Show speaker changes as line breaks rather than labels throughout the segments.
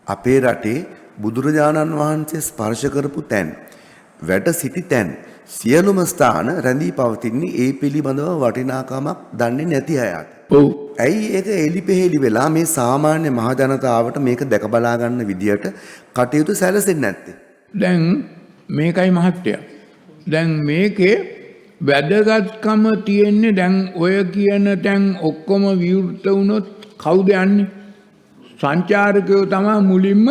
අපේ රටේ බුදුරජාණන් වහන්සේ ස්පර්ශ කරපු තැන් වැඩ සිටි තැන් සියලුම ස්ථාන රැඳී පවතින්නේ ඒ පිළිබඳව වටිනාකමක් දන්නේ නැති අයට.
ඔව්.
ඇයි ඒක එලිපෙහෙලි වෙලා මේ සාමාන්‍ය මහ ජනතාවට මේක දැක බලා ගන්න විදියට කටයුතු සැලසෙන්නේ නැත්තේ?
දැන් මේකයි මහත්තයා. දැන් මේකේ වැදගත්කම තියෙන්නේ දැන් ඔය කියන තැන් ඔක්කොම විවෘත වුණොත් කවුද යන්නේ? සංචාරකයෝ තමයි මුලින්ම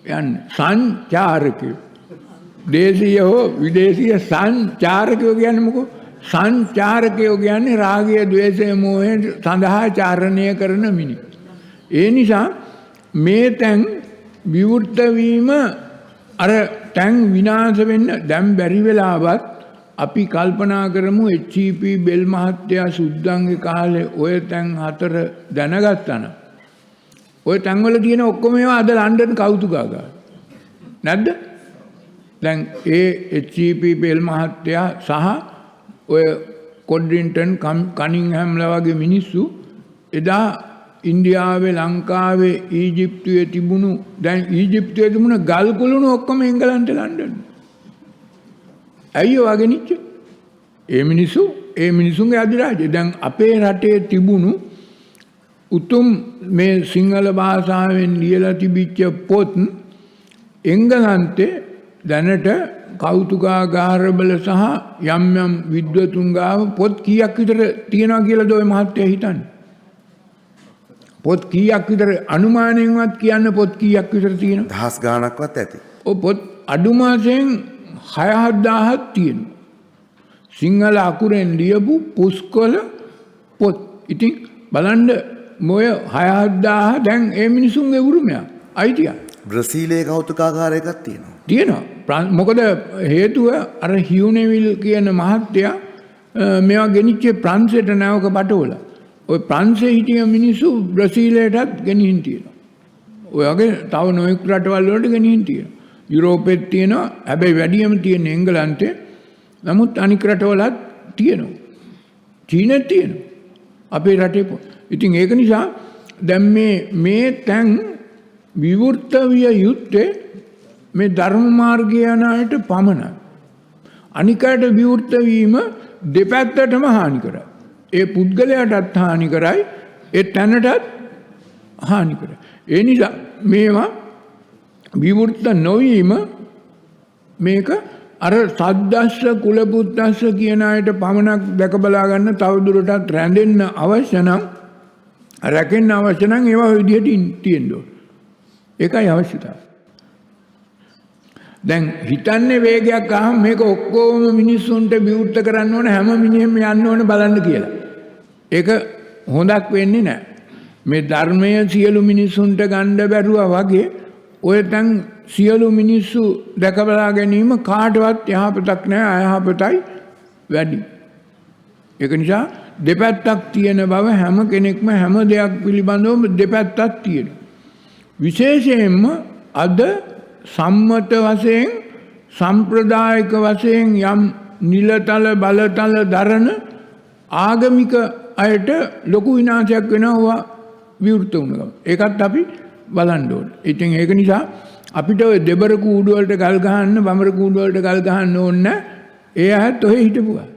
යන්නේ. සංචාරකයෝ. දේශීය හෝ විදේශීය සංචාරකයෝ කියන්නේ මොකෝ? සංචාරකයෝ කියන්නේ රාගය, ද්වේෂය, මෝහය සඳහා චාරණය කරන මිනිහ. ඒ නිසා මේ තැන් විවෘත වීම අර තැන් විනාශ වෙන්න දැන් බැරි වෙලාවත් අපි කල්පනා කරමු HCP බෙල් මහත්තයා සුද්දන්ගේ කාලේ ඔය තැන් 4 දැනගත්තා නම් ඔය තැන්වල තියෙන ඔක්කොම ඒවා අද ලන්ඩන් කෞතුකාගාර නැද්ද? දැන් ඒ HCP බෙල් මහත්තයා සහ ඔය කොඩ්රින්ටන් කනින්හැම්ලා වගේ මිනිස්සු එදා ඉන්දියාවේ ලංකාවේ ඊජිප්තුවේ තිබුණු දැන් ඊජිප්තුවේ තිබුණ ගල් කුළුණු ඔක්කොම එංගලන්තේ ලන්ඩන්. ඇයි ඔය ගෙනිච්ච? ඒ මිනිසුන්ගේ අධිරාජ්‍ය. දැන් අපේ රටේ තිබුණු උතුම් මේ සිංහල භාෂාවෙන් ලියලා තිබිච්ච පොත් එංගලන්තේ දැනට කෞතුකාගාරවල සහ යම් යම් විද්වතුන් ගාව පොත් කීයක් විතර තියෙනවා කියලාද ඔය මහත්තයා හිතන්නේ? පොත් කීයක් විතර අනුමානයෙන්වත් කියන්න පොත් කීයක් විතර තියෙනවා?
දහස් ගාණක්වත් ඇති.
ඔය පොත් අඩුම වශයෙන් 6-7000ක් තියෙනවා. සිංහල අකුරෙන් ලියපු පුස්කොළ පොත්. ඉතින් බලන්න මොය 6-7000 දැන් ඒ මිනිසුන්ගේ උරුමයක් අයිතිය.
බ්‍රසීලයේ කෞතුකාගාරයකක් තියෙනවා.
තියෙනවා. මොකද හේතුව අර හියුනෙවිල් කියන මහත්තයා මේවා ගෙනිච්චේ ප්‍රංශයට නැවක පටවල. ඔය ප්‍රංශේ හිටිය මිනිස්සු බ්‍රසීලයටත් ගෙනිහින් තියෙනවා. ඔය වගේ තව නොයෙක් රටවල් වලට ගෙනිහින් තියෙනවා. යුරෝපෙත් තියෙනවා. හැබැයි වැඩියම තියෙන්නේ එංගලන්තේ. නමුත් අනික් රටවලත් තියෙනවා. චීනෙත් තියෙනවා. අපේ රටේ. ඉතින් ඒක නිසා දැන් මේ තැන් විවෘත විය යුත්තේ මේ ධර්ම මාර්ගය යන අයට පමණයි. අනිකට විවෘත වීම දෙපැත්තටම හානි කරයි. ඒ පුද්ගලයාටත් හානි කරයි, ඒ තැනටත් හානි කරයි. ඒ නිසා මේවා විවෘත නොවීම මේක අර සද්දස්ස කුලපුත්තස්ස කියන අයට පමණක් දැක බලා ගන්න තවදුරටත් රැඳෙන්න අවශ්‍ය නම් රැකෙන්න අවශ්‍ය නම් ඒවා ඔය විදිහට තියෙන්න ඕන. ඒකයි අවශ්‍යතාවය. දැන් හිතන්නේ වේගයක් ආවම මේක ඔක්කොම මිනිස්සුන්ට විවෘත කරන්න ඕන, හැම මිනිහෙම යන්න ඕන බලන්න කියලා. ඒක හොඳක් වෙන්නේ නැහැ. මේ ධර්මය සියලු මිනිස්සුන්ට ගන්න බැරුවා වගේ ඔය තන් සියලු මිනිස්සු දැක බලා ගැනීම කාටවත් යහපතක් නැහැ, අයහපතයි වැඩි. ඒක නිසා දෙපැත්තක් තියෙන බව හැම කෙනෙක්ම හැම දෙයක් පිළිබඳව දෙපැත්තක් තියෙනවා. විශේෂයෙන්ම අද සම්මත වශයෙන් සම්ප්‍රදායික වශයෙන් යම් නිලතල බලතල දරන ආගමික අයට ලොකු විනාශයක් වෙනවා විවෘත වුණා. ඒකත් අපි බලන්න ඕනේ. ඉතින් ඒක නිසා අපිට ඔය දෙබර කූඩු වලට ගල් ගහන්න, බඹර කූඩු වලට ගල් ගහන්න ඕනේ නැහැ. ඒ අයත් ඔහෙ හිටපුවා.